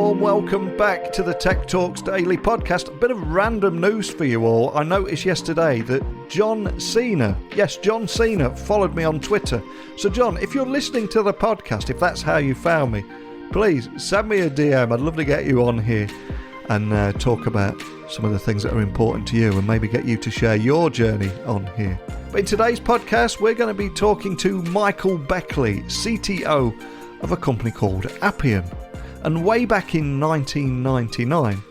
warm welcome back to the Tech Talks Daily podcast. A bit of random news for you all. I noticed yesterday that John Cena, followed me on Twitter. So John, if you're listening to the podcast, if that's how you found me, please send me a DM. I'd love to get you on here and talk about some of the things that are important to you and maybe get you to share your journey on here. But in today's podcast, we're going to be talking to Michael Beckley, CTO of a company called Appian. And way back in 1999,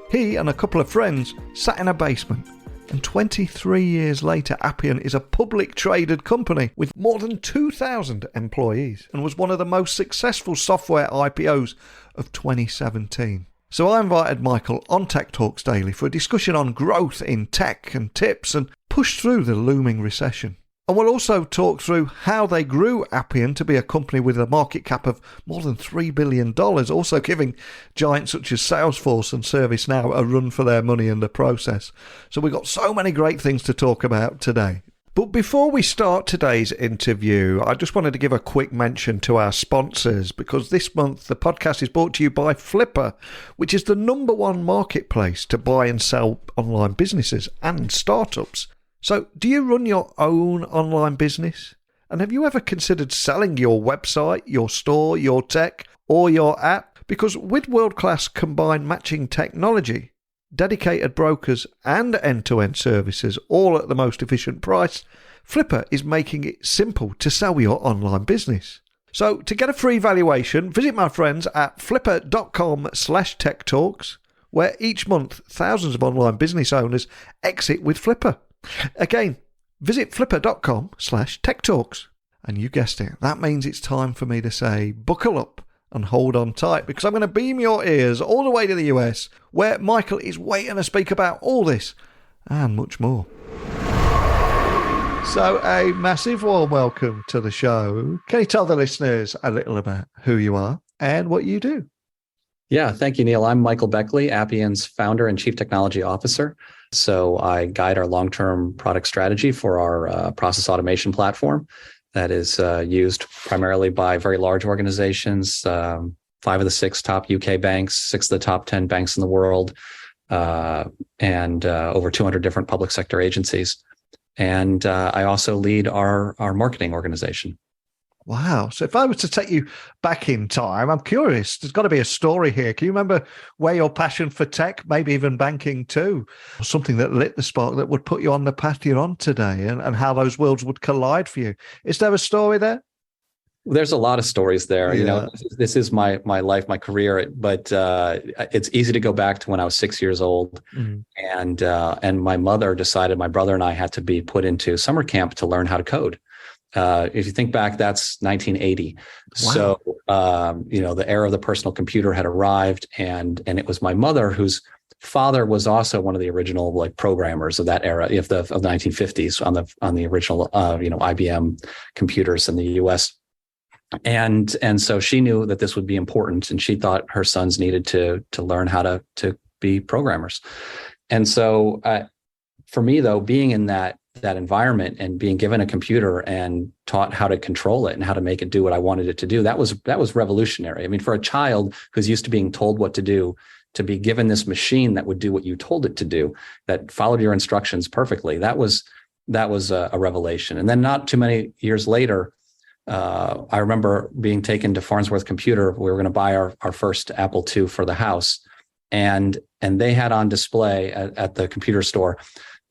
he and a couple of friends sat in a basement. And 23 years later, Appian is a public traded company with more than 2,000 employees and was one of the most successful software IPOs of 2017. So I invited Michael on Tech Talks Daily for a discussion on growth in tech and tips and push through the looming recession. And we'll also talk through how they grew Appian to be a company with a market cap of more than $3 billion, also giving giants such as Salesforce and ServiceNow a run for their money in the process. So we've got so many great things to talk about today. But before we start today's interview, I just wanted to give a quick mention to our sponsors, because this month the podcast is brought to you by Flipper, which is the #1 marketplace to buy and sell online businesses and startups. So, do you run your own online business? And have you ever considered selling your website, your store, your tech, or your app? Because with world-class combined matching technology, dedicated brokers, and end-to-end services, all at the most efficient price, Flipper is making it simple to sell your online business. So, to get a free valuation, visit my friends at flipper.com/techtalks, where each month thousands of online business owners exit with Flipper. Again, visit flipper.com/techtalks. And you guessed it, that means it's time for me to say buckle up and hold on tight, because I'm going to beam your ears all the way to the US, where Michael is waiting to speak about all this and much more. So a massive warm welcome to the show. Can you tell the listeners a little about who you are and what you do? Yeah, thank you, Neil. I'm Michael Beckley, Appian's founder and chief technology officer. So I guide our long-term product strategy for our process automation platform that is used primarily by very large organizations, 5 of the 6 top UK banks, 6 of the top 10 banks in the world, and over 200 different public sector agencies. And I also lead our marketing organization. Wow. So if I was to take you back in time, I'm curious, there's got to be a story here. Can you remember where your passion for tech, maybe even banking too, something that lit the spark that would put you on the path you're on today, and how those worlds would collide for you? Is there a story there? There's a lot of stories there. Yeah. You know, this is my life, my career, but it's easy to go back to when I was 6 years old. Mm-hmm. And my mother decided my brother and I had to be put into summer camp to learn how to code. If you think back, that's 1980. Wow. So, the era of the personal computer had arrived, and it was my mother, whose father was also one of the original programmers of that era of the 1950s on the original IBM computers in the US. And so she knew that this would be important, and she thought her sons needed to learn how to be programmers. And so, for me, though, being in that environment and being given a computer and taught how to control it and how to make it do what I wanted it to do, that was revolutionary. I mean, for a child who's used to being told what to do, to be given this machine that would do what you told it to do, that followed your instructions perfectly, that was a revelation. And then not too many years later, I remember being taken to Farnsworth Computer. We were going to buy our first Apple II for the house, and they had on display at the computer store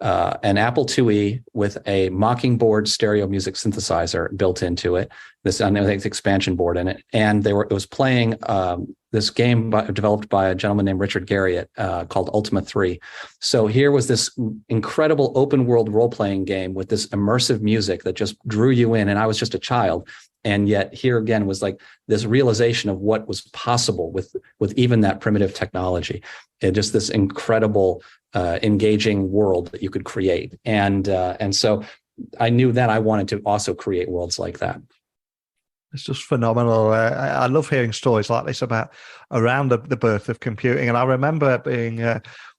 an Apple IIe with a Mockingbird stereo music synthesizer built into it, this expansion board in it, and it was playing this game developed by a gentleman named Richard Garriott called Ultima 3. So here was this incredible open world role-playing game with this immersive music that just drew you in, and I was just a child. And yet here again was like this realization of what was possible with even that primitive technology, and just this incredible engaging world that you could create. And so I knew that I wanted to also create worlds like that. It's just phenomenal. I love hearing stories like this around the birth of computing. And I remember being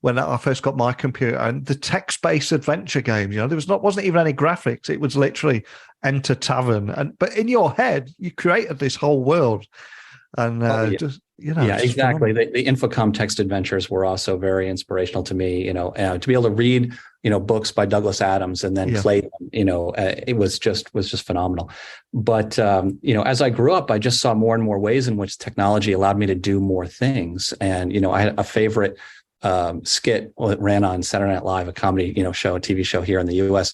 when I first got my computer, and the text-based adventure games. There wasn't even any graphics. It was literally Enter Tavern. But in your head, you created this whole world. and just yeah, just exactly. The Infocom text adventures were also very inspirational to me. To be able to read books by Douglas Adams and then play them. It was just phenomenal. But as I grew up, I just saw more and more ways in which technology allowed me to do more things. And I had a favorite skit that ran on Saturday Night Live, a comedy show, a TV show here in the U.S.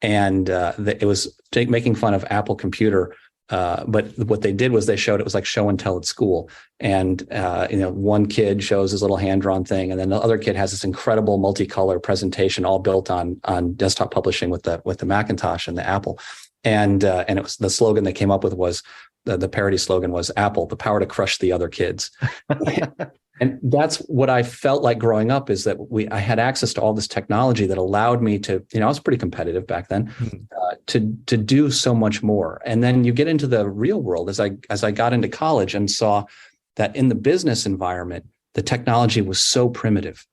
And it was making fun of Apple Computer. But what they did was they showed it was like show and tell at school. And, one kid shows his little hand-drawn thing, and then the other kid has this incredible multicolor presentation all built on desktop publishing with the Macintosh and the Apple. And it was the slogan they came up with was the parody slogan was Apple, the power to crush the other kids. And that's what I felt like growing up, is that I had access to all this technology that allowed me to, I was pretty competitive back then, to do so much more. And then you get into the real world as I got into college and saw that in the business environment, the technology was so primitive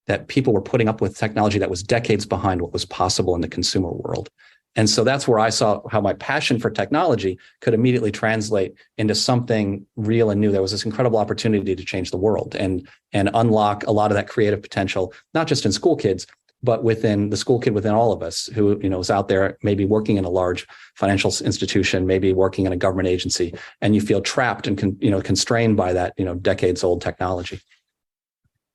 that people were putting up with technology that was decades behind what was possible in the consumer world. And so that's where I saw how my passion for technology could immediately translate into something real and new. There was this incredible opportunity to change the world and unlock a lot of that creative potential, not just in school kids, but within the school kid within all of us who, is out there maybe working in a large financial institution, maybe working in a government agency, and you feel trapped and constrained by that, decades old technology.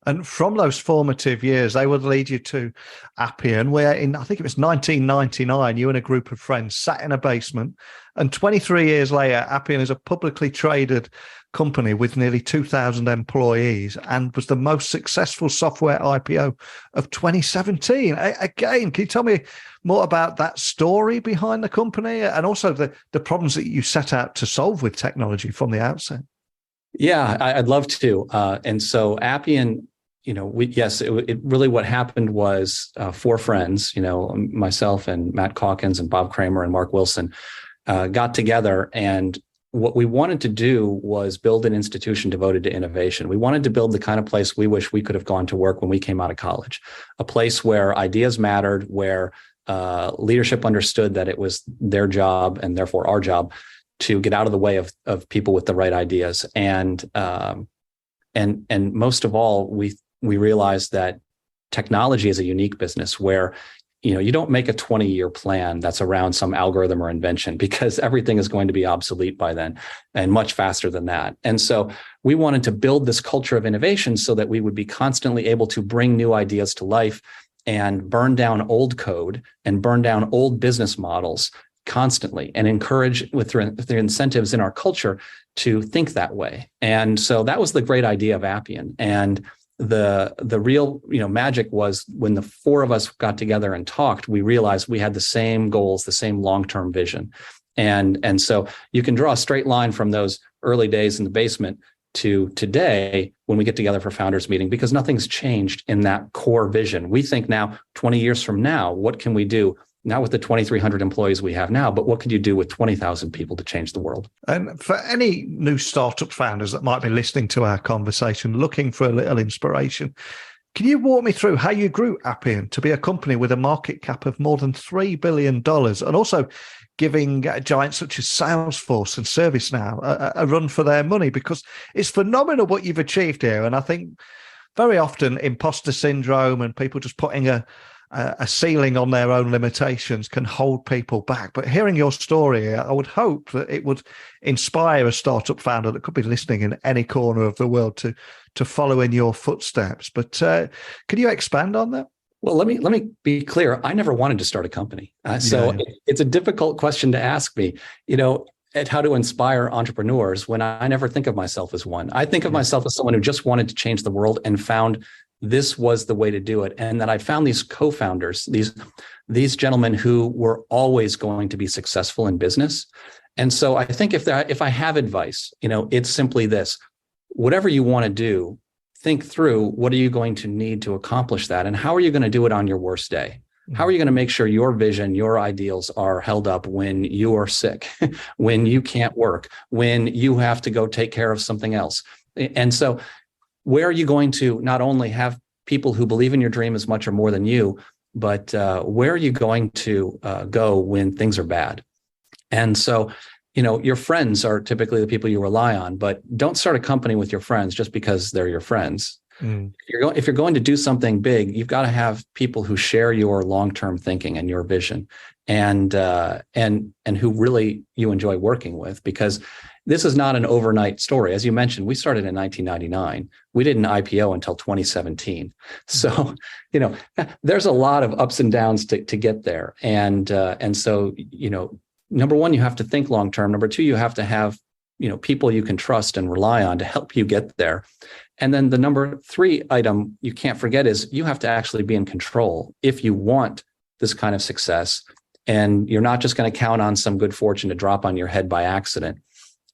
And from those formative years, they would lead you to Appian, where I think it was 1999, you and a group of friends sat in a basement. And 23 years later, Appian is a publicly traded company with nearly 2,000 employees and was the most successful software IPO of 2017. Again, can you tell me more about that story behind the company and also the problems that you set out to solve with technology from the outset? Yeah, I'd love to. And so Appian, it really what happened was four friends, myself and Matt Calkins and Bob Kramer and Mark Wilson got together. And what we wanted to do was build an institution devoted to innovation. We wanted to build the kind of place we wish we could have gone to work when we came out of college, a place where ideas mattered, where leadership understood that it was their job and therefore our job to get out of the way of people with the right ideas. And most of all, we realized that technology is a unique business where, you don't make a 20-year plan that's around some algorithm or invention, because everything is going to be obsolete by then and much faster than that. And so we wanted to build this culture of innovation so that we would be constantly able to bring new ideas to life and burn down old code and burn down old business models constantly and encourage with the incentives in our culture to think that way. And so that was the great idea of Appian. And the real magic was when the four of us got together and talked, we realized we had the same goals, the same long-term vision. And so you can draw a straight line from those early days in the basement to today when we get together for founders meeting, because nothing's changed in that core vision. We think now 20 years from now, what can we do? Not with the 2,300 employees we have now, but what could you do with 20,000 people to change the world? And for any new startup founders that might be listening to our conversation, looking for a little inspiration, can you walk me through how you grew Appian to be a company with a market cap of more than $3 billion and also giving giants such as Salesforce and ServiceNow a run for their money? Because it's phenomenal what you've achieved here. And I think very often imposter syndrome and people just putting a ceiling on their own limitations can hold people back. But hearing your story, I would hope that it would inspire a startup founder that could be listening in any corner of the world to follow in your footsteps. But can you expand on that? Well, let me be clear. I never wanted to start a company. It's a difficult question to ask me, at how to inspire entrepreneurs when I never think of myself as one. I think of myself as someone who just wanted to change the world and found this was the way to do it. And that I found these co-founders, these gentlemen who were always going to be successful in business. And so I think if I have advice, it's simply this: whatever you want to do, think through what are you going to need to accomplish that? And how are you going to do it on your worst day? How are you going to make sure your vision, your ideals are held up when you are sick, when you can't work, when you have to go take care of something else? And so where are you going to not only have people who believe in your dream as much or more than you, but where are you going to go when things are bad? And so, your friends are typically the people you rely on, but don't start a company with your friends just because they're your friends. If you're going to do something big, you've got to have people who share your long-term thinking and your vision, and who really you enjoy working with, because this is not an overnight story. As you mentioned, we started in 1999. We didn't IPO until 2017. So, there's a lot of ups and downs to get there. And so, number one, you have to think long-term. Number two, you have to have, people you can trust and rely on to help you get there. And then the number three item you can't forget is you have to actually be in control if you want this kind of success. And you're not just going to count on some good fortune to drop on your head by accident.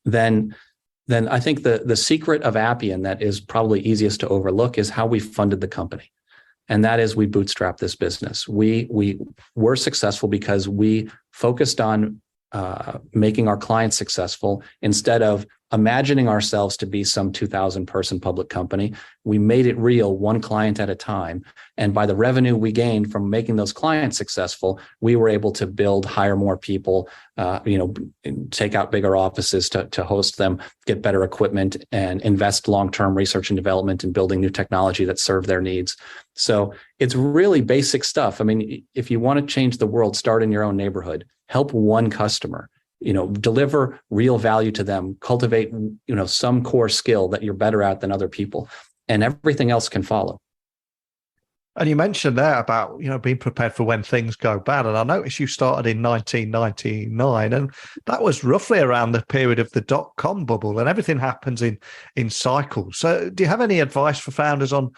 Then I think the secret of Appian that is probably easiest to overlook is how we funded the company. And that is, we bootstrapped this business. We were successful because we focused on making our clients successful instead of imagining ourselves to be some 2,000 person public company. We made it real, one client at a time. And by the revenue we gained from making those clients successful, we were able to hire more people, take out bigger offices to host them, get better equipment, and invest long-term research and development in building new technology that serve their needs. So it's really basic stuff. I mean, if you want to change the world, start in your own neighborhood, help one customer, deliver real value to them, cultivate, some core skill that you're better at than other people, and everything else can follow. And you mentioned there about, being prepared for when things go bad. And I noticed you started in 1999, and that was roughly around the period of the dot-com bubble, and everything happens in cycles. So do you have any advice for founders on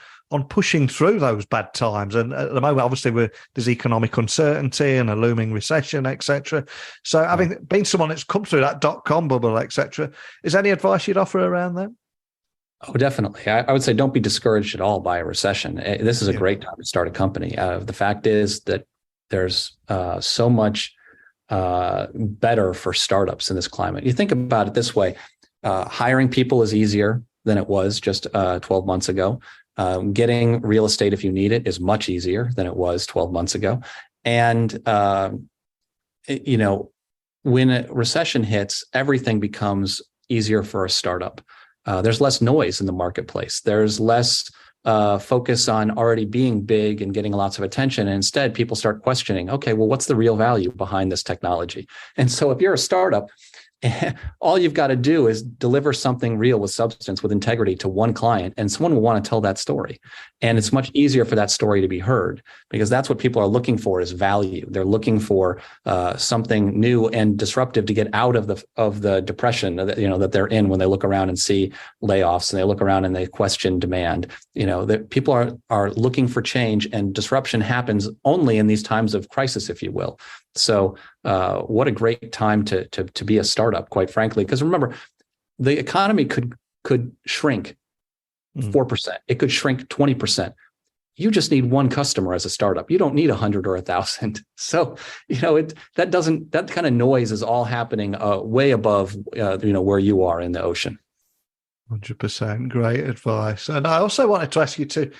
pushing through those bad times? And at the moment, obviously, there's economic uncertainty and a looming recession, etc. So having been someone that's come through that dot-com bubble, etc., is there any advice you'd offer around that? Oh, definitely. I would say don't be discouraged at all by a recession. This is a great time to start a company. The fact is that there's so much better for startups in this climate. You think about it this way. Hiring people is easier than it was just 12 months ago. Getting real estate, if you need it, is much easier than it was 12 months ago. And, when a recession hits, everything becomes easier for a startup. There's less noise in the marketplace. There's less focus on already being big and getting lots of attention. And instead, people start questioning, okay, well, what's the real value behind this technology? And so if you're a startup, all you've got to do is deliver something real with substance, with integrity to one client, and someone will want to tell that story. And it's much easier for that story to be heard, because that's what people are looking for, is value. They're looking for something new and disruptive to get out of the depression that they're in when they look around and see layoffs, and they look around and they question demand. That people are looking for change, and disruption happens only in these times of crisis, if you will. So what a great time to be a startup, quite frankly, because remember, the economy could shrink 4%. It could shrink 20%. You just need one customer as a startup. You don't need 100 or 1,000. So, that kind of noise is all happening way above, where you are in the ocean. 100%. Great advice. And I also wanted to ask you to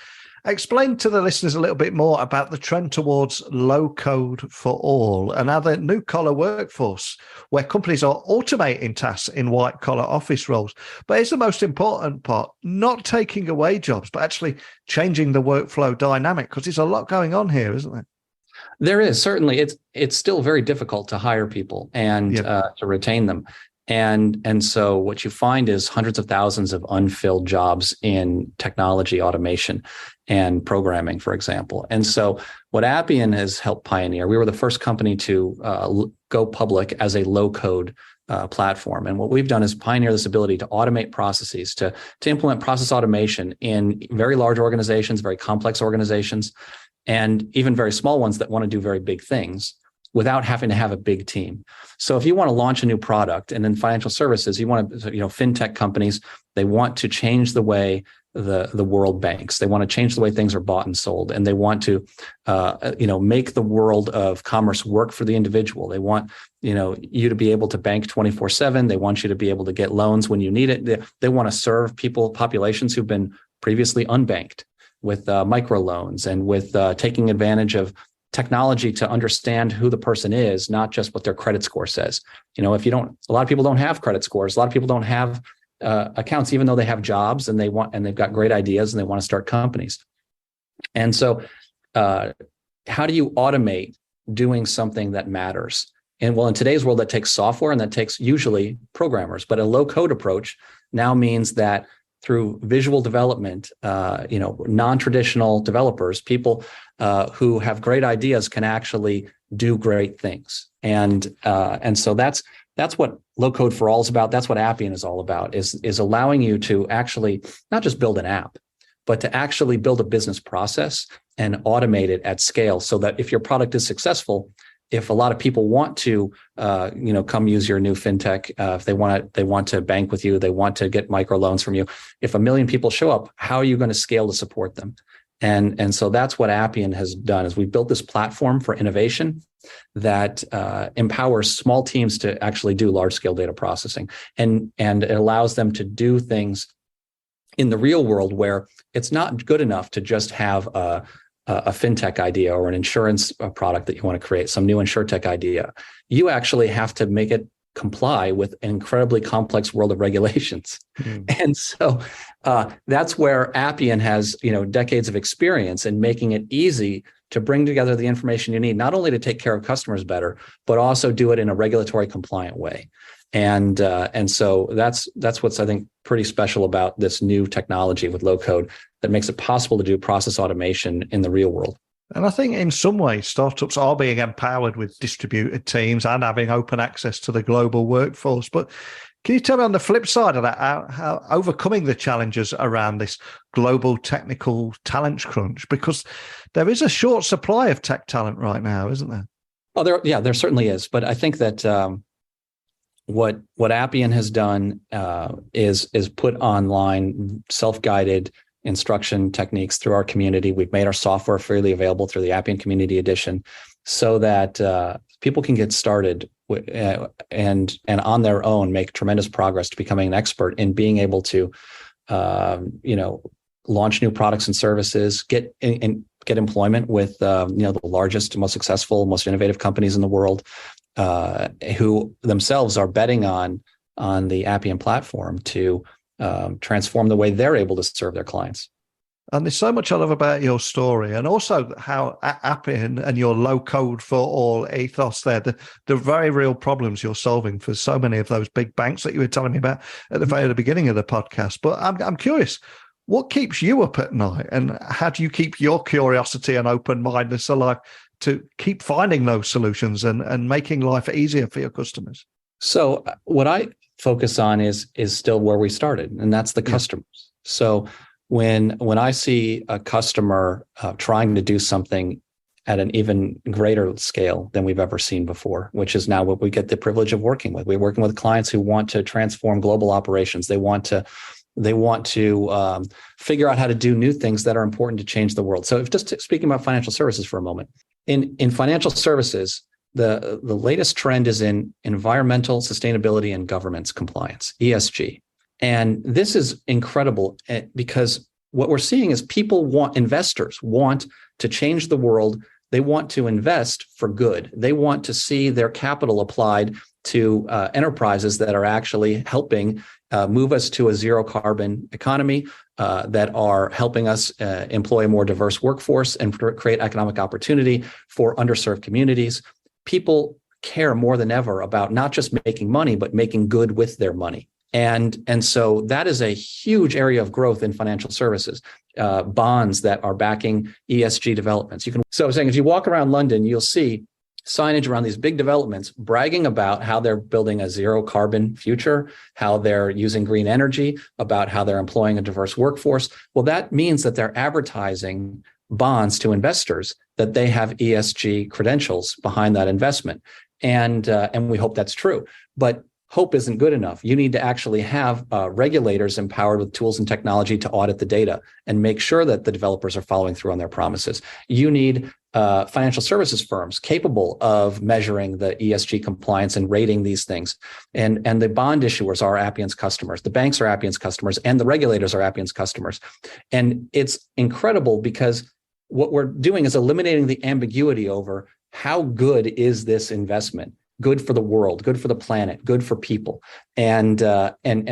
explain to the listeners a little bit more about the trend towards low code for all and how the new collar workforce, where companies are automating tasks in white collar office roles. But it's the most important part, not taking away jobs, but actually changing the workflow dynamic, because there's a lot going on here, isn't there? There is, certainly. It's still very difficult to hire people and to retain them. And so what you find is hundreds of thousands of unfilled jobs in technology, automation, and programming, for example. And so what Appian has helped pioneer, we were the first company to go public as a low-code platform. And what we've done is pioneer this ability to automate processes, to implement process automation in very large organizations, very complex organizations, and even very small ones that want to do very big things without having to have a big team. So if you want to launch a new product, and in financial services, you want to, fintech companies, they want to change the way the world banks. They want to change the way things are bought and sold, and they want to, make the world of commerce work for the individual. They want, you to be able to bank 24/7. They want you to be able to get loans when you need it. They want to serve populations who've been previously unbanked with microloans and with taking advantage of technology to understand who the person is, not just what their credit score says. If you don't, a lot of people don't have credit scores. A lot of people don't have accounts, even though they have jobs and they've got great ideas and they want to start companies. And so, how do you automate doing something that matters? And well, in today's world, that takes software and that takes usually programmers. But a low-code approach now means that through visual development, non-traditional developers, people who have great ideas can actually do great things. And so that's what low-code for all is about. That's what Appian is all about, is allowing you to actually not just build an app, but to actually build a business process and automate it at scale, so that if your product is successful, if a lot of people want to, come use your new fintech, if they want to bank with you, they want to get microloans from you. If 1 million people show up, how are you going to scale to support them? And so that's what Appian has done, is we built this platform for innovation that empowers small teams to actually do large scale data processing, and it allows them to do things in the real world where it's not good enough to just have a fintech idea or an insurance product that you want to create, some new insurtech idea. You actually have to make it comply with an incredibly complex world of regulations. And so that's where Appian has, decades of experience in making it easy to bring together the information you need, not only to take care of customers better, but also do it in a regulatory compliant way. And so that's what's, I think, pretty special about this new technology with low code that makes it possible to do process automation in the real world. And I think in some ways, startups are being empowered with distributed teams and having open access to the global workforce. But can you tell me on the flip side of that, how overcoming the challenges around this global technical talent crunch? Because there is a short supply of tech talent right now, isn't there? Oh, there certainly is. But I think that what Appian has done is put online self-guided instruction techniques through our community. We've made our software freely available through the Appian Community Edition, so that people can get started and on their own make tremendous progress to becoming an expert in being able to, launch new products and services, get employment with the largest, most successful, most innovative companies in the world, who themselves are betting on the Appian platform to transform the way they're able to serve their clients. And there's so much I love about your story, and also how Appian and your low code for all ethos there, the very real problems you're solving for so many of those big banks that you were telling me about at the very beginning of the podcast. But I'm curious, what keeps you up at night, and how do you keep your curiosity and open-mindedness alive to keep finding those solutions and making life easier for your customers? So what I focus on is still where we started, and that's the customers. So when I see a customer trying to do something at an even greater scale than we've ever seen before, which is now what we get the privilege of working with. We're working with clients who want to transform global operations. They want to figure out how to do new things that are important to change the world. So if just speaking about financial services for a moment, in financial services, the latest trend is in environmental sustainability and governance compliance, ESG. And this is incredible because what we're seeing is investors want to change the world. They want to invest for good. They want to see their capital applied to enterprises that are actually helping move us to a zero carbon economy, that are helping us employ a more diverse workforce and create economic opportunity for underserved communities. People care more than ever about not just making money, but making good with their money. And so that is a huge area of growth in financial services, bonds that are backing ESG developments. So I was saying, if you walk around London, you'll see signage around these big developments bragging about how they're building a zero carbon future, how they're using green energy, about how they're employing a diverse workforce. Well, that means that they're advertising bonds to investors that they have ESG credentials behind that investment. And we hope that's true. But hope isn't good enough. You need to actually have regulators empowered with tools and technology to audit the data and make sure that the developers are following through on their promises. You need financial services firms capable of measuring the ESG compliance and rating these things. And the bond issuers are Appian's customers. The banks are Appian's customers, and the regulators are Appian's customers. And it's incredible because what we're doing is eliminating the ambiguity over how good is this investment, good for the world, good for the planet, good for people, and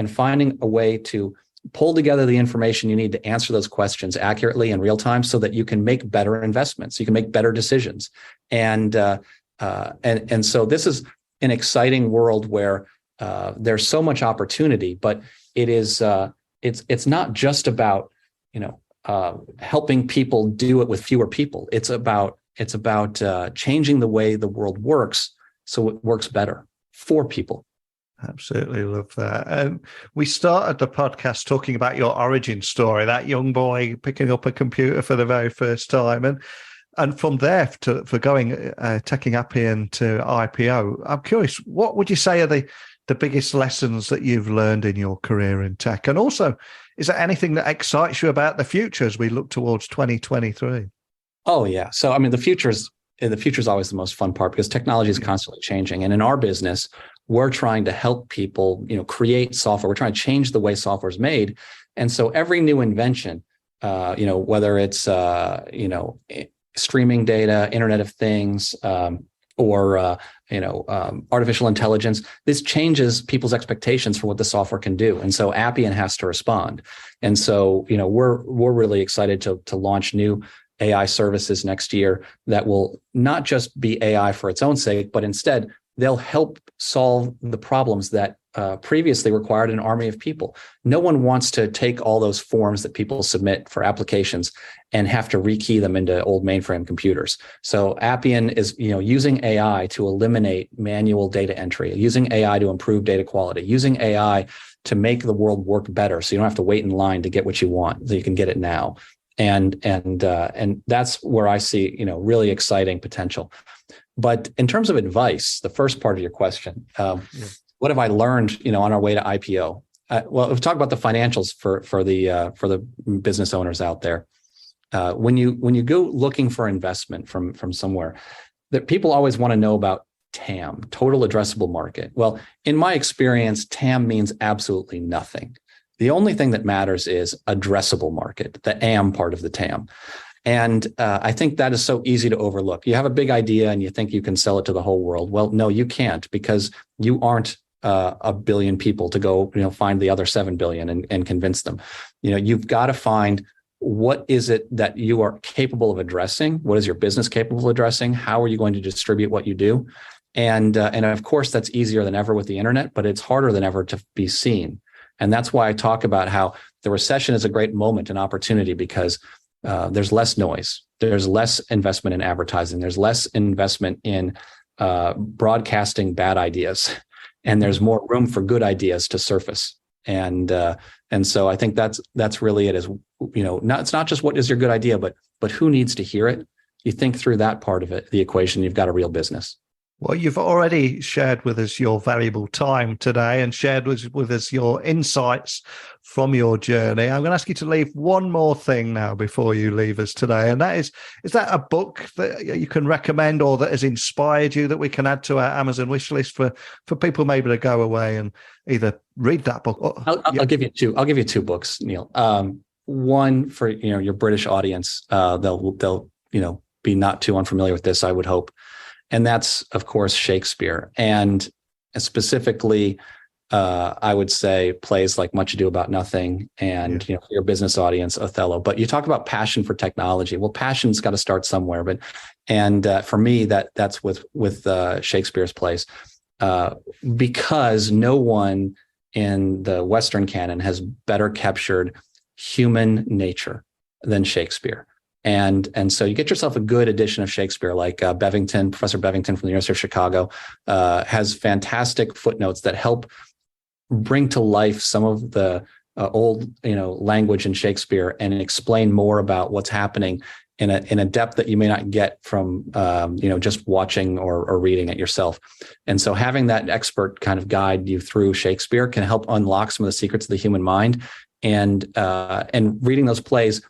finding a way to pull together the information you need to answer those questions accurately in real time so that you can make better investments, you can make better decisions. And so this is an exciting world where there's so much opportunity, but it is it's not just about helping people do it with fewer people. It's about changing the way the world works so it works better for people. Absolutely love that. We started the podcast talking about your origin story, that young boy picking up a computer for the very first time. And from there for going, taking Appian to IPO, I'm curious, what would you say are the biggest lessons that you've learned in your career in tech? And also, is there anything that excites you about the future as we look towards 2023? Oh, yeah. So, I mean, the future is always the most fun part because technology is constantly changing. And in our business, we're trying to help people, create software. We're trying to change the way software is made. And so every new invention, whether it's, streaming data, Internet of Things, or artificial intelligence, this changes people's expectations for what the software can do. And so Appian has to respond. And so, we're really excited to launch new AI services next year that will not just be AI for its own sake, but instead they'll help solve the problems that previously required an army of people. No one wants to take all those forms that people submit for applications and have to rekey them into old mainframe computers. So Appian is, using AI to eliminate manual data entry, using AI to improve data quality, using AI to make the world work better, so you don't have to wait in line to get what you want, so you can get it now. And that's where I see, really exciting potential. But in terms of advice, the first part of your question, what have I learned, on our way to IPO? Well, we've talked about the financials for the business owners out there. When you go looking for investment from somewhere, that people always want to know about TAM, total addressable market. Well, in my experience, TAM means absolutely nothing. The only thing that matters is addressable market, the AM part of the TAM. And I think that is so easy to overlook. You have a big idea and you think you can sell it to the whole world. Well, no, you can't, because you aren't a billion people to go, find the other 7 billion and convince them. You've got to find what is it that you are capable of addressing? What is your business capable of addressing? How are you going to distribute what you do? And of course, that's easier than ever with the internet, but it's harder than ever to be seen. And that's why I talk about how the recession is a great moment and opportunity, because there's less noise. There's less investment in advertising. There's less investment in broadcasting bad ideas, and there's more room for good ideas to surface. And so I think that's really it. Is it's not just what is your good idea, but who needs to hear it. You think through that part of it, the equation, you've got a real business. Well, you've already shared with us your valuable time today and shared with us your insights from your journey. I'm going to ask you to leave one more thing now before you leave us today. And that is that a book that you can recommend or that has inspired you that we can add to our Amazon wish list for people maybe to go away and either read that book or... I'll give you two. I'll give you two books, Neil. One for, your British audience, they'll be not too unfamiliar with this, I would hope. And that's, of course, Shakespeare. And specifically, I would say plays like Much Ado About Nothing and, for your business audience, Othello. But you talk about passion for technology. Well, passion's got to start somewhere. And for me, that's with Shakespeare's plays, because no one in the Western canon has better captured human nature than Shakespeare. And so you get yourself a good edition of Shakespeare, like Professor Bevington from the University of Chicago, has fantastic footnotes that help bring to life some of the old, language in Shakespeare and explain more about what's happening in a depth that you may not get from, just watching or reading it yourself. And so having that expert kind of guide you through Shakespeare can help unlock some of the secrets of the human mind. And reading those plays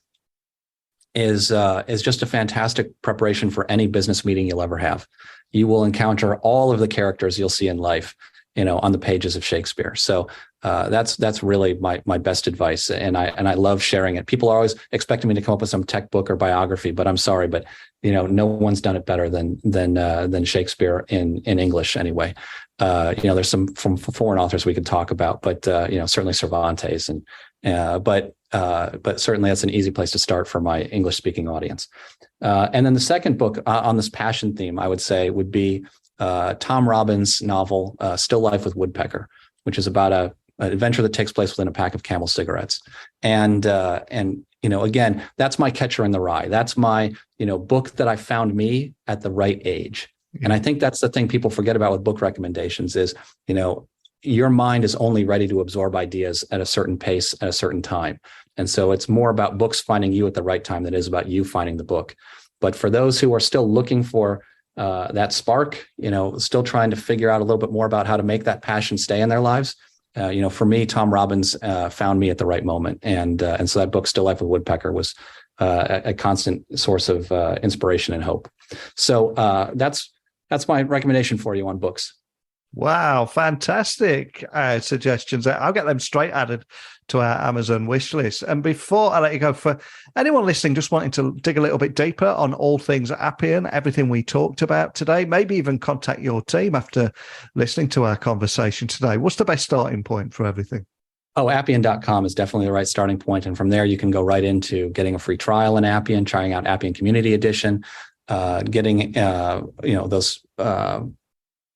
is just a fantastic preparation for any business meeting you'll ever have. You will encounter all of the characters you'll see in life, on the pages of Shakespeare. So that's really my best advice, and I love sharing it. People are always expecting me to come up with some tech book or biography, but I'm sorry, but no one's done it better than Shakespeare in English anyway. There's some from foreign authors we could talk about, but certainly Cervantes, but certainly that's an easy place to start for my English speaking audience. And then the second book on this passion theme, I would say, would be Tom Robbins' novel, Still Life with Woodpecker, which is about an adventure that takes place within a pack of Camel cigarettes. And again, that's my catcher in the rye. That's my, book that I found me at the right age. And I think that's the thing people forget about with book recommendations is, your mind is only ready to absorb ideas at a certain pace at a certain time. And so it's more about books finding you at the right time than it is about you finding the book. But for those who are still looking for that spark, still trying to figure out a little bit more about how to make that passion stay in their lives, for me, Tom Robbins found me at the right moment. And so that book, Still Life with Woodpecker, was a constant source of inspiration and hope. So that's my recommendation for you on books. Wow, fantastic suggestions. I'll get them straight added to our Amazon wish list. And before I let you go, for anyone listening just wanting to dig a little bit deeper on all things Appian, everything we talked about today, maybe even contact your team after listening to our conversation today, what's the best starting point for everything? Oh, Appian.com is definitely the right starting point. And from there, you can go right into getting a free trial in Appian, trying out Appian Community Edition, getting those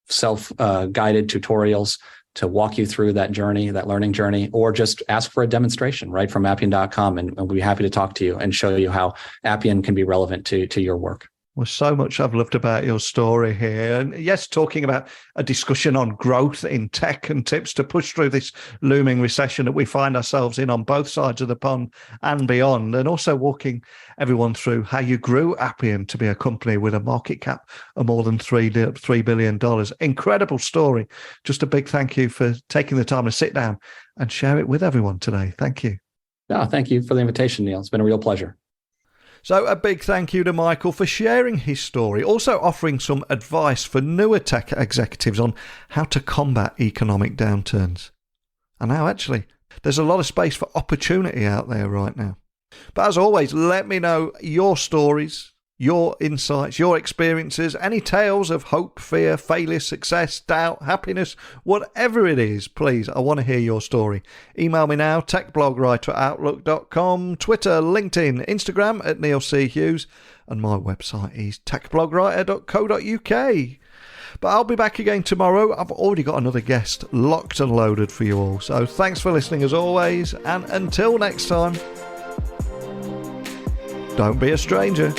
self-guided tutorials to walk you through that journey, that learning journey, or just ask for a demonstration right from Appian.com, and we'll be happy to talk to you and show you how Appian can be relevant to your work. Well, so much I've loved about your story here. And yes, talking about a discussion on growth in tech and tips to push through this looming recession that we find ourselves in on both sides of the pond and beyond. And also walking everyone through how you grew Appian to be a company with a market cap of more than $3 billion. Incredible story. Just a big thank you for taking the time to sit down and share it with everyone today. Thank you. No, thank you for the invitation, Neil. It's been a real pleasure. So a big thank you to Michael for sharing his story, also offering some advice for newer tech executives on how to combat economic downturns. And now, actually, there's a lot of space for opportunity out there right now. But as always, let me know your stories, your insights, your experiences, any tales of hope, fear, failure, success, doubt, happiness, whatever it is, please, I want to hear your story. Email me now, techblogwriter@outlook.com, Twitter, LinkedIn, Instagram @Neil C. Hughes, and my website is techblogwriter.co.uk. But I'll be back again tomorrow. I've already got another guest locked and loaded for you all. So thanks for listening as always, and until next time, don't be a stranger.